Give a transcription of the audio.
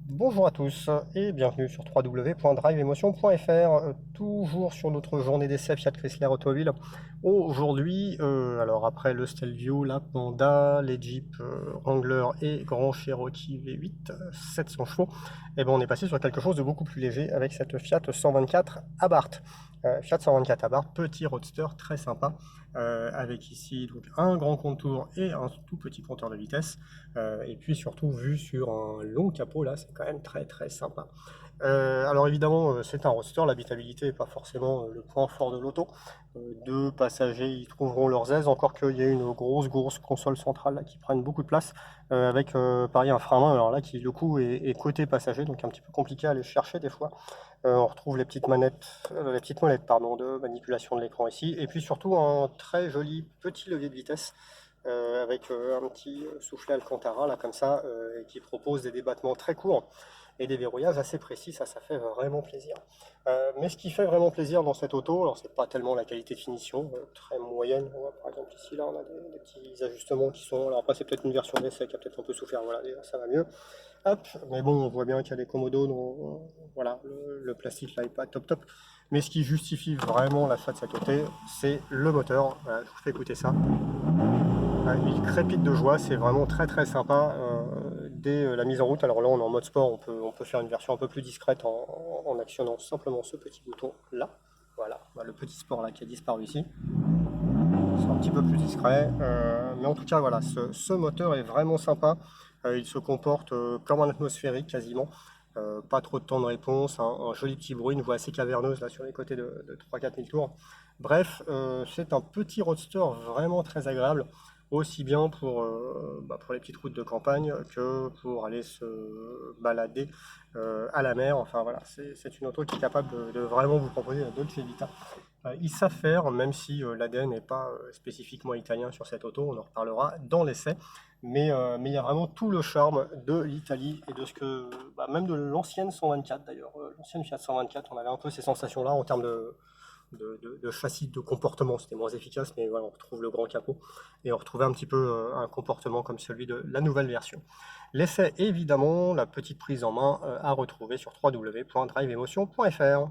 Bonjour à tous et bienvenue sur www.driveemotion.fr, toujours sur notre journée d'essai Fiat Chrysler Automobile. Aujourd'hui, alors après le Stelvio, la Panda, les Jeep Wrangler et Grand Cherokee V8 700 chevaux, et ben on est passé sur quelque chose de beaucoup plus léger avec cette Fiat 124 Abarth. Fiat 124 Abarth, petit roadster très sympa, avec ici donc un grand contour et un tout petit compteur de vitesse. Et puis surtout vu sur un long capot là, c'est quand même très très sympa. Alors évidemment, c'est un roadster, l'habitabilité n'est pas forcément le point fort de l'auto. Deux passagers y trouveront leurs aises, encore qu'il y a une grosse console centrale là, qui prenne beaucoup de place, avec pareil un frein à main, alors là qui le coup est côté passager, donc un petit peu compliqué à aller chercher des fois. On retrouve les petites molettes pardon, de manipulation de l'écran ici, et puis surtout un très joli petit levier de vitesse avec un petit soufflet Alcantara là comme ça, et qui propose des débattements très courts et des verrouillages assez précis, ça fait vraiment plaisir. Mais ce qui fait vraiment plaisir dans cette auto, alors c'est pas tellement la qualité de finition, très moyenne. On voit, par exemple ici là on a des petits ajustements qui sont, alors après c'est peut-être une version d'essai qui a peut-être un peu souffert, voilà déjà ça va mieux. Hop, mais bon on voit bien qu'il y a des commodos, dont, voilà, le plastique là est pas top. Mais ce qui justifie vraiment l'achat de cette auto, c'est le moteur. Voilà, je vous fais écouter ça. Il crépite de joie, c'est vraiment très sympa dès la mise en route. Alors là on est en mode sport, on peut faire une version un peu plus discrète en actionnant simplement ce petit bouton là. Voilà, le petit sport là qui a disparu ici. C'est un petit peu plus discret, mais en tout cas voilà, ce moteur est vraiment sympa. Il se comporte comme un atmosphérique quasiment. Pas trop de temps de réponse, un joli petit bruit, une voix assez caverneuse là sur les côtés de 3-4 000 tours. Bref, c'est un petit roadster vraiment très agréable, aussi bien pour les petites routes de campagne que pour aller se balader à la mer. Enfin voilà, c'est une auto qui est capable de vraiment vous proposer la Dolce Vita. Ils savent faire, même si l'ADN n'est pas spécifiquement italien sur cette auto, on en reparlera dans l'essai. Mais il y a vraiment tout le charme de l'Italie et de ce que, même de l'ancienne 124 d'ailleurs, l'ancienne Fiat 124, on avait un peu ces sensations-là en termes de châssis, de comportement, c'était moins efficace, mais voilà, on retrouve le grand capot et on retrouvait un petit peu un comportement comme celui de la nouvelle version. L'essai, évidemment, la petite prise en main à retrouver sur www.driveemotion.fr.